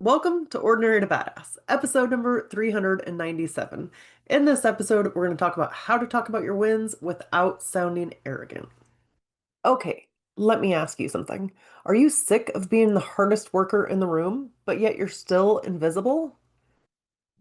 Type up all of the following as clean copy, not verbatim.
Welcome to Ordinary to Badass, episode number 397. In this episode, we're going to talk about how to talk about your wins without sounding arrogant. Okay, let me ask you something. Are you sick of being the hardest worker in the room, but yet you're still invisible?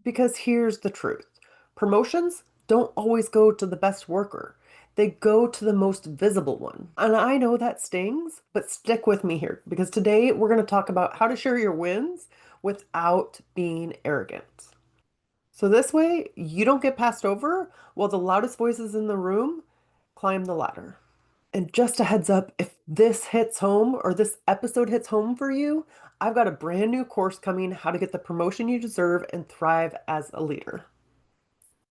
Because here's the truth. Promotions don't always go to the best worker. They go to the most visible one. And I know that stings, but stick with me here because today we're going to talk about how to share your wins without being arrogant. So this way, you don't get passed over while the loudest voices in the room climb the ladder. And just a heads up, if this hits home or this episode hits home for you, I've got a brand new course coming, How to Get the Promotion You Deserve and Thrive as a Leader.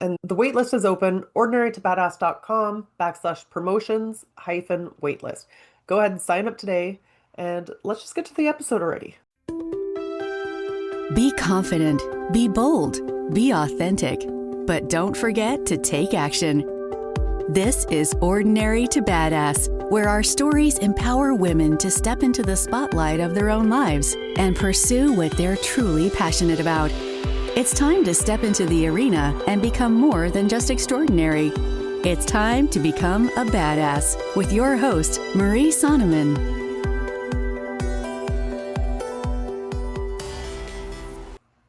And the waitlist is open, ordinarytobadass.com/promotions hyphen waitlist. Go ahead and sign up today, and let's just get to the episode already. Be confident, be bold, be authentic, but don't forget to take action. This is Ordinary to Badass, where our stories empower women to step into the spotlight of their own lives and pursue what they're truly passionate about. It's time to step into the arena and become more than just extraordinary. It's time to become a badass with your host, Marie Sonneman.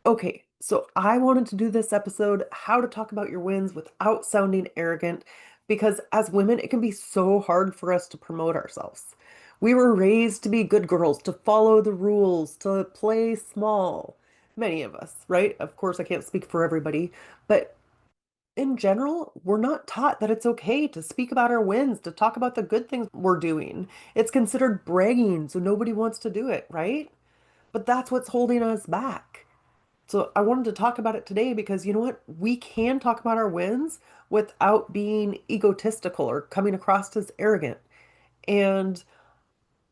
Okay, so I wanted to do this episode, how to talk about your wins without sounding arrogant, because as women, it can be so hard for us to promote ourselves. We were raised to be good girls, to follow the rules, to play small. Many of us, right? Of course, I can't speak for everybody, but in general, we're not taught that it's okay to speak about our wins, to talk about the good things we're doing. It's considered bragging, so nobody wants to do it, right? But that's what's holding us back. So I wanted to talk about it today because you know what? We can talk about our wins without being egotistical or coming across as arrogant. And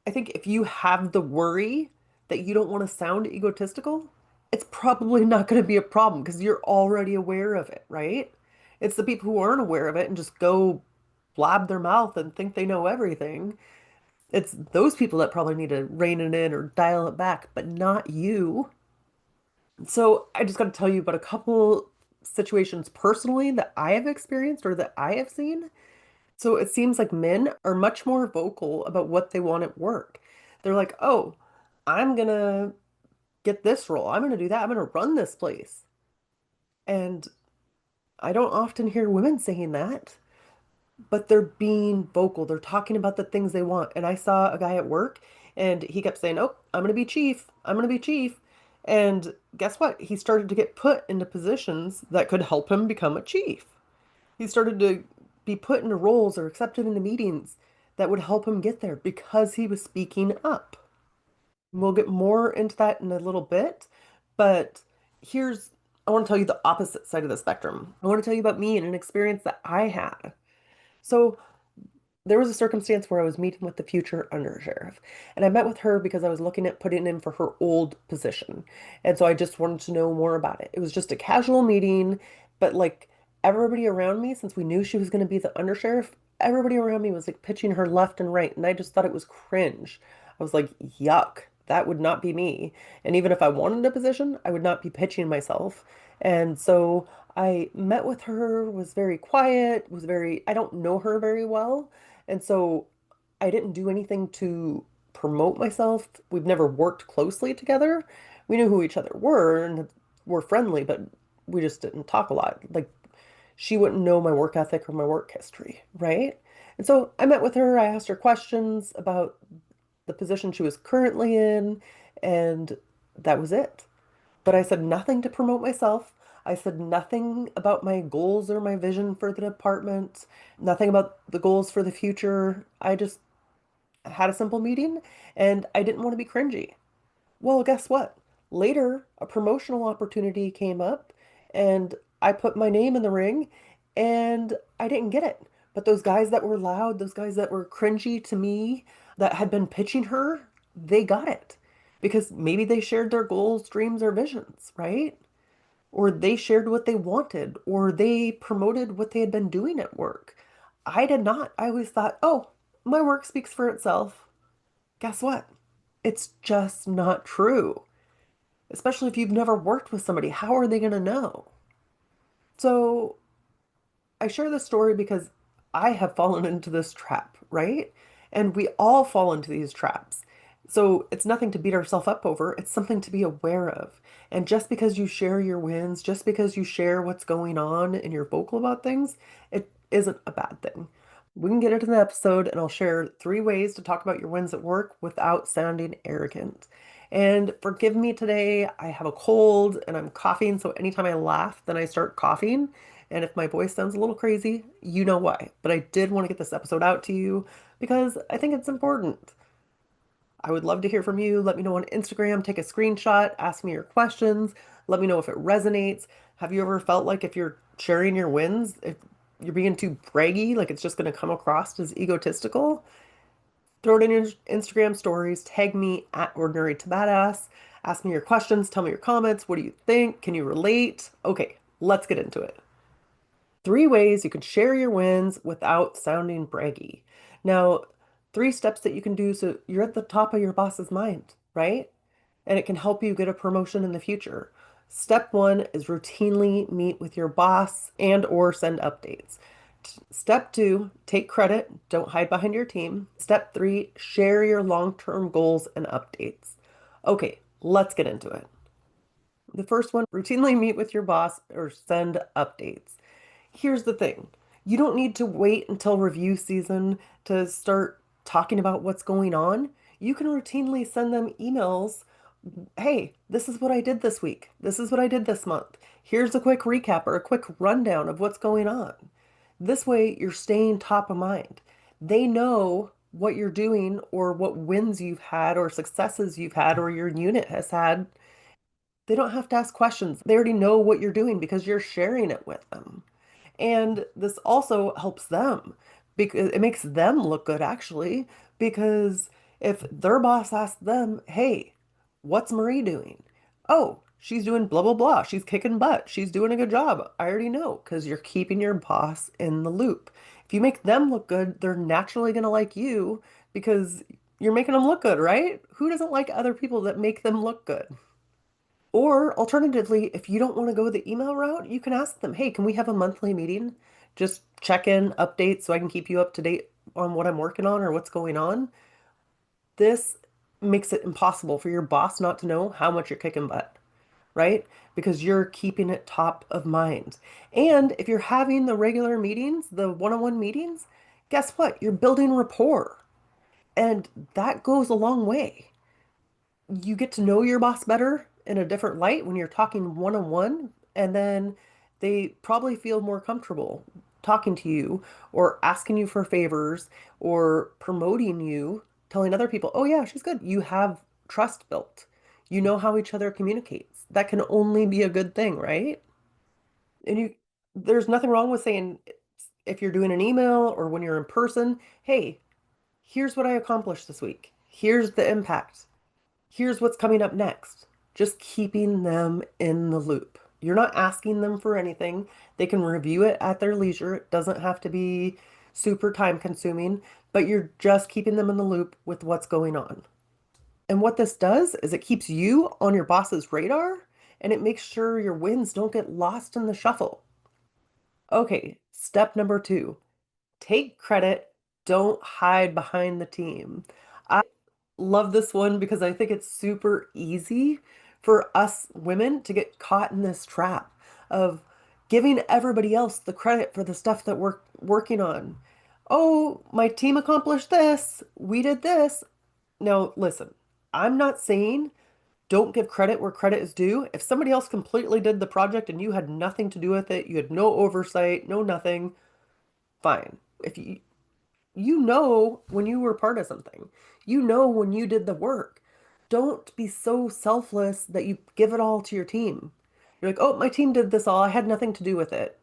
I think if you have the worry that you don't want to sound egotistical, it's probably not going to be a problem because you're already aware of it, right? It's the people who aren't aware of it and just go blab their mouth and think they know everything. It's those people that probably need to rein it in or dial it back, but not you. So I just got to tell you about a couple situations personally that I have experienced or that I have seen. So it seems like men are much more vocal about what they want at work. They're like, oh, I'm gonna get this role. I'm gonna do that. I'm gonna run this place. And I don't often hear women saying that, but they're being vocal. They're talking about the things they want. And I saw a guy at work and he kept saying, oh, I'm going to be chief. I'm going to be chief. And guess what? He started to get put into positions that could help him become a chief. He started to be put into roles or accepted into meetings that would help him get there because he was speaking up. We'll get more into that in a little bit, but here's, I want to tell you the opposite side of the spectrum. I want to tell you about me and an experience that I had. So there was a circumstance where I was meeting with the future undersheriff, and I met with her because I was looking at putting in for her old position. And so I just wanted to know more about it. It was just a casual meeting, but like everybody around me, since we knew she was going to be the undersheriff, everybody around me was like pitching her left and right, and I just thought it was cringe. I was like, yuck, that would not be me. And even if I wanted a position, I would not be pitching myself. And so I met with her, was very quiet, I don't know her very well. And so I didn't do anything to promote myself. We've never worked closely together. We knew who each other were and were friendly, but we just didn't talk a lot. Like she wouldn't know my work ethic or my work history, right? And so I met with her. I asked her questions about the position she was currently in, and that was it. But I said nothing to promote myself. I said nothing about my goals or my vision for the department, nothing about the goals for the future. I just had a simple meeting and I didn't want to be cringy. Well, guess what? Later, a promotional opportunity came up and I put my name in the ring and I didn't get it. But those guys that were loud, those guys that were cringy to me, that had been pitching her, they got it because maybe they shared their goals, dreams, or visions, right? Or they shared what they wanted, or they promoted what they had been doing at work. I did not. I always thought, oh, my work speaks for itself. Guess what? It's just not true. especially if you've never worked with somebody. How are they going to know? So I share this story because I have fallen into this trap, right? And we all fall into these traps. So it's nothing to beat ourselves up over, it's something to be aware of. And just because you share your wins, just because you share what's going on and you're vocal about things, it isn't a bad thing. We can get into the episode and I'll share 3 ways to talk about your wins at work without sounding arrogant. And forgive me today, I have a cold and I'm coughing, so anytime I laugh, then I start coughing. And if my voice sounds a little crazy, you know why. But I did want to get this episode out to you because I think it's important. I would love to hear from you. Let me know on Instagram, take a screenshot, ask me your questions, let me know if it resonates. Have you ever felt like if you're sharing your wins, if you're being too braggy, like it's just going to come across as egotistical? Throw it in your Instagram stories, tag me at Ordinary to Badass, ask me your questions, tell me your comments. What do you think? Can you relate? Okay, let's get into it. 3 ways you can share your wins without sounding braggy. Now, 3 steps that you can do so you're at the top of your boss's mind, right? And it can help you get a promotion in the future. Step 1 is routinely meet with your boss and or send updates. Step 2, take credit, don't hide behind your team. Step 3, share your long-term goals and updates. Okay, let's get into it. The first one, routinely meet with your boss or send updates. Here's the thing. You don't need to wait until review season to start talking about what's going on. You can routinely send them emails. Hey, this is what I did this week. This is what I did this month. Here's a quick recap or a quick rundown of what's going on. This way, you're staying top of mind. They know what you're doing or what wins you've had or successes you've had or your unit has had. They don't have to ask questions. They already know what you're doing because you're sharing it with them. And this also helps them because it makes them look good actually. Because if their boss asks them, hey, what's Marie doing? Oh, she's doing blah, blah, blah. She's kicking butt. She's doing a good job. I already know because you're keeping your boss in the loop. If you make them look good, they're naturally going to like you because you're making them look good, right? Who doesn't like other people that make them look good? Or alternatively, if you don't want to go the email route, you can ask them, hey, can we have a monthly meeting? Just check in, update so I can keep you up to date on what I'm working on or what's going on. This makes it impossible for your boss not to know how much you're kicking butt, right? Because you're keeping it top of mind. And if you're having the regular meetings, the one-on-one meetings, guess what? You're building rapport. And that goes a long way. You get to know your boss better in a different light when you're talking one on one, and then they probably feel more comfortable talking to you or asking you for favors or promoting you, telling other people, oh, yeah, she's good. You have trust built. You know how each other communicates. That can only be a good thing, right? And there's nothing wrong with saying if you're doing an email or when you're in person, hey, here's what I accomplished this week. Here's the impact. Here's what's coming up next. Just keeping them in the loop. You're not asking them for anything. They can review it at their leisure. It doesn't have to be super time consuming, but you're just keeping them in the loop with what's going on. And what this does is it keeps you on your boss's radar and it makes sure your wins don't get lost in the shuffle. Okay, step number 2, take credit, don't hide behind the team. Love this one because I think it's super easy for us women to get caught in this trap of giving everybody else the credit for the stuff that we're working on. Oh, my team accomplished this. We did this. Now, listen, I'm not saying don't give credit where credit is due. If somebody else completely did the project and you had nothing to do with it, you had no oversight, no nothing, fine. If you know when you were part of something. You know when you did the work. Don't be so selfless that you give it all to your team. You're like, oh, my team did this all. I had nothing to do with it.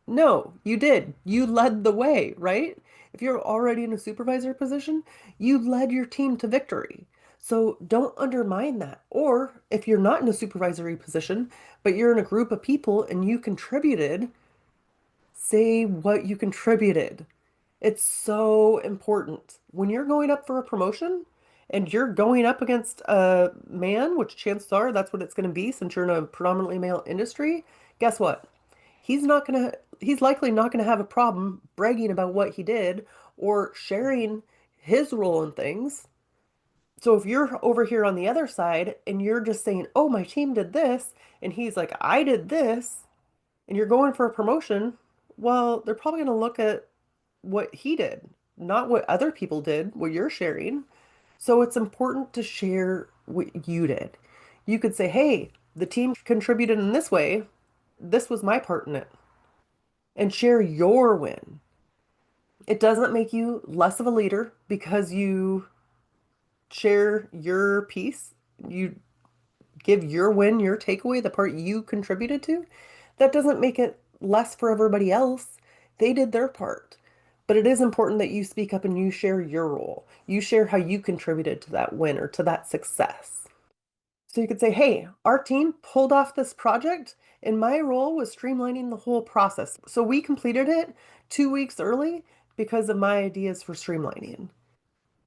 No, you did. You led the way, right? If you're already in a supervisor position, you led your team to victory. So don't undermine that. Or if you're not in a supervisory position, but you're in a group of people and you contributed, say what you contributed. It's so important. When you're going up for a promotion, and you're going up against a man, which chances are that's what it's going to be since you're in a predominantly male industry, guess what? He's likely not gonna have a problem bragging about what he did or sharing his role in things. So if you're over here on the other side and you're just saying, "Oh, my team did this," and he's like, "I did this," and you're going for a promotion, well, they're probably gonna look at what he did, not what other people did, what you're sharing. So it's important to share what you did. You could say, "Hey, the team contributed in this way. This was my part in it," and share your win. It doesn't make you less of a leader because you share your piece. You give your win, your takeaway, the part you contributed to. That doesn't make it less for everybody else. They did their part. But it is important that you speak up and you share your role. You share how you contributed to that win or to that success. So you could say, "Hey, our team pulled off this project, and my role was streamlining the whole process. So we completed it 2 weeks early because of my ideas for streamlining."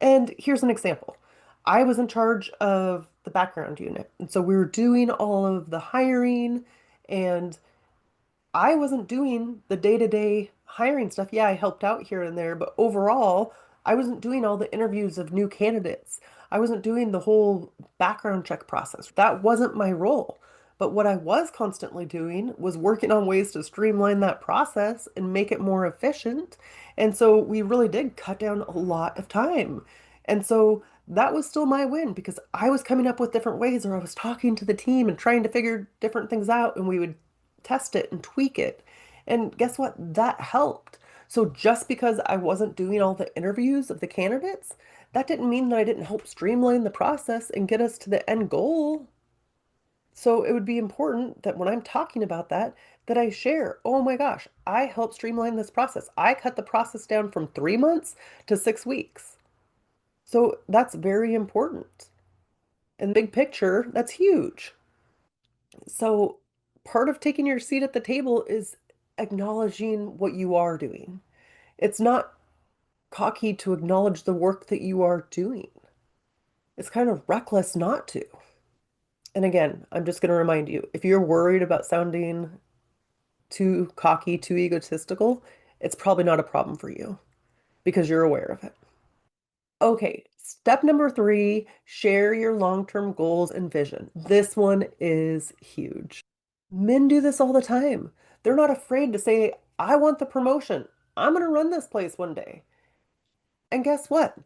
And here's an example. I was in charge of the background unit. And so we were doing all of the hiring, and I wasn't doing the day-to-day hiring stuff. Yeah, I helped out here and there, but overall, I wasn't doing all the interviews of new candidates. I wasn't doing the whole background check process. That wasn't my role. But what I was constantly doing was working on ways to streamline that process and make it more efficient. And so we really did cut down a lot of time. And so that was still my win because I was coming up with different ways, or I was talking to the team and trying to figure different things out, and we would test it and tweak it. And guess what? That helped. So just because I wasn't doing all the interviews of the candidates, that didn't mean that I didn't help streamline the process and get us to the end goal. So it would be important that when I'm talking about that, that I share, "Oh my gosh, I helped streamline this process. I cut the process down from 3 months to 6 weeks." So that's very important. In the big picture, that's huge. So part of taking your seat at the table is acknowledging what you are doing. It's not cocky to acknowledge the work that you are doing. It's kind of reckless not to. And again, I'm just going to remind you, if you're worried about sounding too cocky, too egotistical, it's probably not a problem for you because you're aware of it. Okay, step number 3, share your long-term goals and vision. This one is huge. Men do this all the time. They're not afraid to say, "I want the promotion. I'm going to run this place one day." And guess what?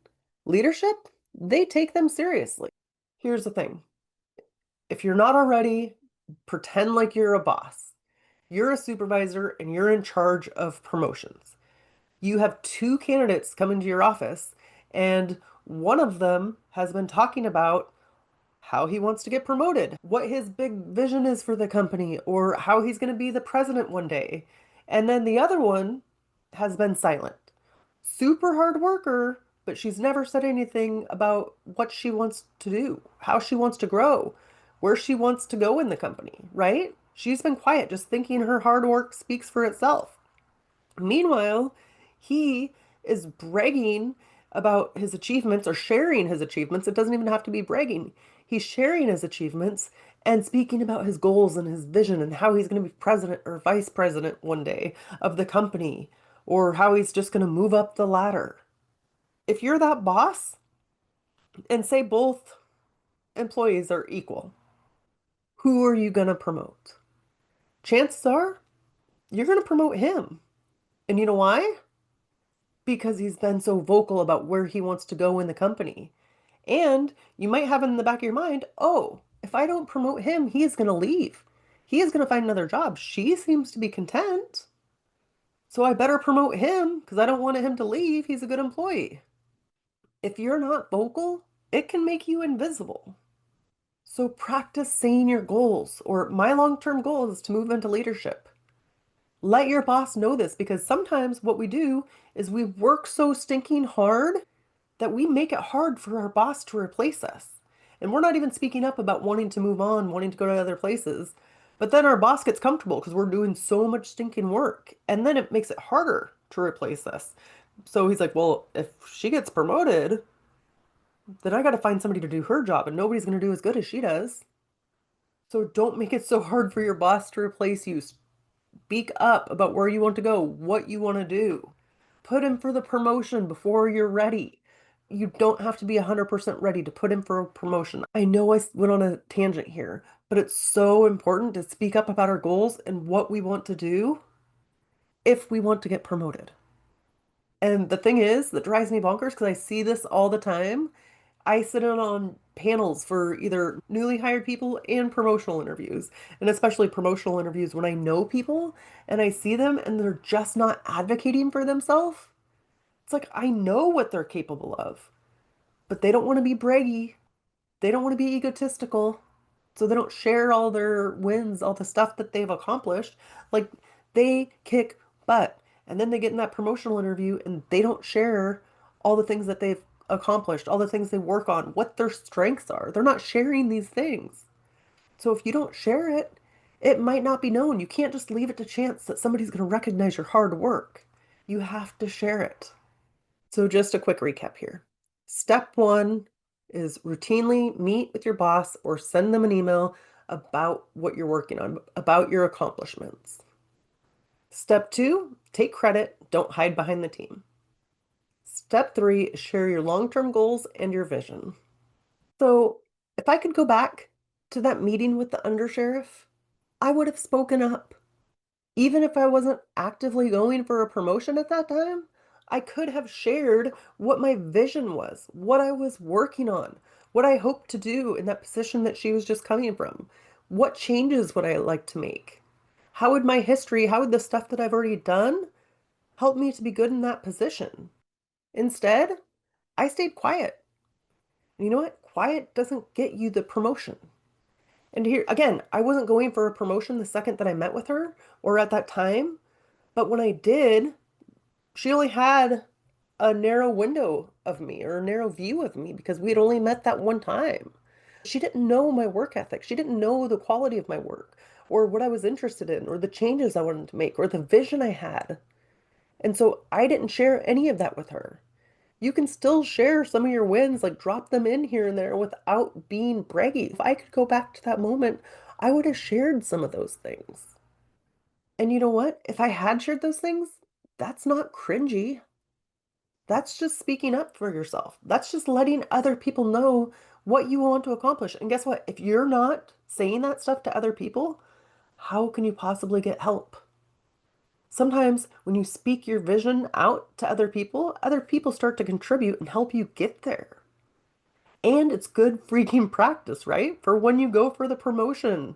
Leadership, they take them seriously. Here's the thing. If you're not already, pretend like you're a boss. You're a supervisor and you're in charge of promotions. You have 2 candidates come into your office, and one of them has been talking about how he wants to get promoted, what his big vision is for the company, or how he's going to be the president one day. And then the other one has been silent. Super hard worker, but she's never said anything about what she wants to do, how she wants to grow, where she wants to go in the company, right? She's been quiet, just thinking her hard work speaks for itself. Meanwhile, he is bragging about his achievements or sharing his achievements. It doesn't even have to be bragging. He's sharing his achievements and speaking about his goals and his vision and how he's going to be president or vice president one day of the company, or how he's just going to move up the ladder. If you're that boss and say both employees are equal, who are you going to promote? Chances are you're going to promote him. And you know why? Because he's been so vocal about where he wants to go in the company. And you might have in the back of your mind, "Oh, if I don't promote him, he is going to leave. He is going to find another job. She seems to be content. So I better promote him because I don't want him to leave. He's a good employee." If you're not vocal, it can make you invisible. So practice saying your goals, or "My long-term goal is to move into leadership." Let your boss know this, because sometimes what we do is we work so stinking hard that we make it hard for our boss to replace us. And we're not even speaking up about wanting to move on, wanting to go to other places. But then our boss gets comfortable because we're doing so much stinking work. And then it makes it harder to replace us. So he's like, "Well, if she gets promoted, then I got to find somebody to do her job, and nobody's going to do as good as she does. So don't make it so hard for your boss to replace you. Speak up about where you want to go, what you want to do. Put in for the promotion before you're ready. You don't have to be 100% ready to put in for a promotion. I know I went on a tangent here, but it's so important to speak up about our goals and what we want to do if we want to get promoted. And the thing is, that drives me bonkers because I see this all the time. I sit in on panels for either newly hired people and promotional interviews, and especially promotional interviews when I know people and I see them and they're just not advocating for themselves. It's like I know what they're capable of, but they don't want to be braggy. They don't want to be egotistical. So they don't share all their wins, all the stuff that they've accomplished. Like they kick butt. And then they get in that promotional interview and they don't share all the things that they've accomplished, all the things they work on, what their strengths are. They're not sharing these things. So if you don't share it, it might not be known. You can't just leave it to chance that somebody's going to recognize your hard work. You have to share it. So just a quick recap here. Step one is routinely meet with your boss or send them an email about what you're working on, about your accomplishments. Step two, take credit, don't hide behind the team. Step three, share your long-term goals and your vision. So if I could go back to that meeting with the undersheriff, I would have spoken up. Even if I wasn't actively going for a promotion at that time, I could have shared what my vision was, what I was working on, what I hoped to do in that position that she was just coming from. What changes would I like to make? How would my history, how would the stuff that I've already done help me to be good in that position? Instead, I stayed quiet. And you know what? Quiet doesn't get you the promotion. And here, again, I wasn't going for a promotion the second that I met with her or at that time. But when I did, she only had a narrow window of me or a narrow view of me because we had only met that one time. She didn't know my work ethic. She didn't know the quality of my work or what I was interested in or the changes I wanted to make or the vision I had. And so I didn't share any of that with her. You can still share some of your wins, like drop them in here and there without being braggy. If I could go back to that moment, I would have shared some of those things. And you know what? If I had shared those things, that's not cringy. That's just speaking up for yourself. That's just letting other people know what you want to accomplish. And guess what? If you're not saying that stuff to other people, how can you possibly get help? Sometimes when you speak your vision out to other people start to contribute and help you get there. And it's good freaking practice, right? For when you go for the promotion,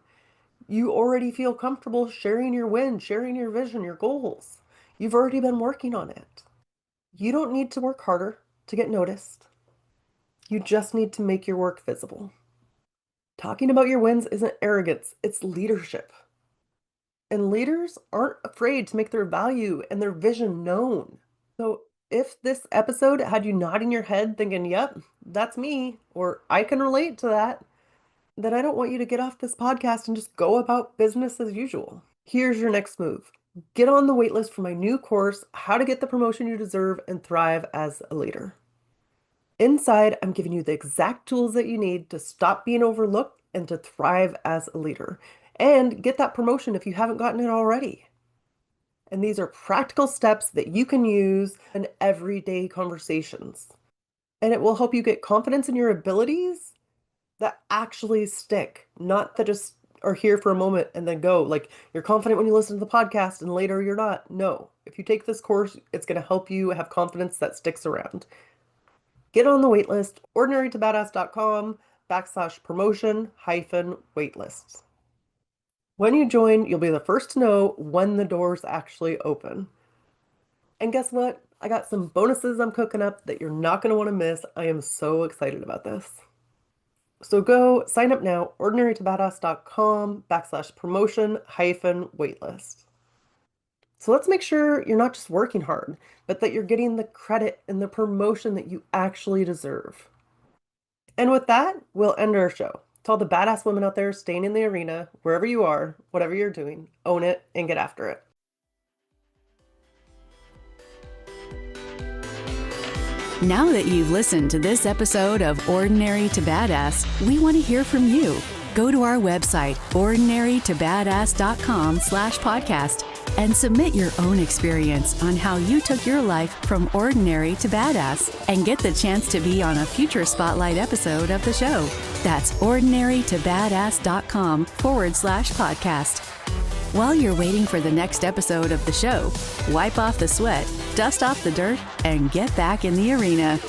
you already feel comfortable sharing your win, sharing your vision, your goals. You've already been working on it. You don't need to work harder to get noticed. You just need to make your work visible. Talking about your wins isn't arrogance, it's leadership. And leaders aren't afraid to make their value and their vision known. So if this episode had you nodding your head thinking, yep, that's me, or I can relate to that, then I don't want you to get off this podcast and just go about business as usual. Here's your next move. Get on the waitlist for my new course, How to Get the Promotion You Deserve and Thrive as a Leader. Inside, I'm giving you the exact tools that you need to stop being overlooked and to thrive as a leader and get that promotion if you haven't gotten it already. And these are practical steps that you can use in everyday conversations. And it will help you get confidence in your abilities that actually stick, not that just are here for a moment and then go. Like you're confident when you listen to the podcast and later you're not. No, if you take this course, it's going to help you have confidence that sticks around. Get on the waitlist, ordinarytobadass.com/promotion-waitlists. When you join, you'll be the first to know when the doors actually open. And guess what? I got some bonuses I'm cooking up that you're not going to want to miss. I am so excited about this. So go sign up now, ordinarytobadass.com/promotion-waitlist. So let's make sure you're not just working hard, but that you're getting the credit and the promotion that you actually deserve. And with that, we'll end our show. To all the badass women out there staying in the arena, wherever you are, whatever you're doing, own it and get after it. Now that you've listened to this episode of Ordinary to Badass, we want to hear from you. Go to our website, ordinarytobadass.com/podcast, and submit your own experience on how you took your life from ordinary to badass and get the chance to be on a future Spotlight episode of the show. That's ordinarytobadass.com/podcast. While you're waiting for the next episode of the show, wipe off the sweat, dust off the dirt, and get back in the arena.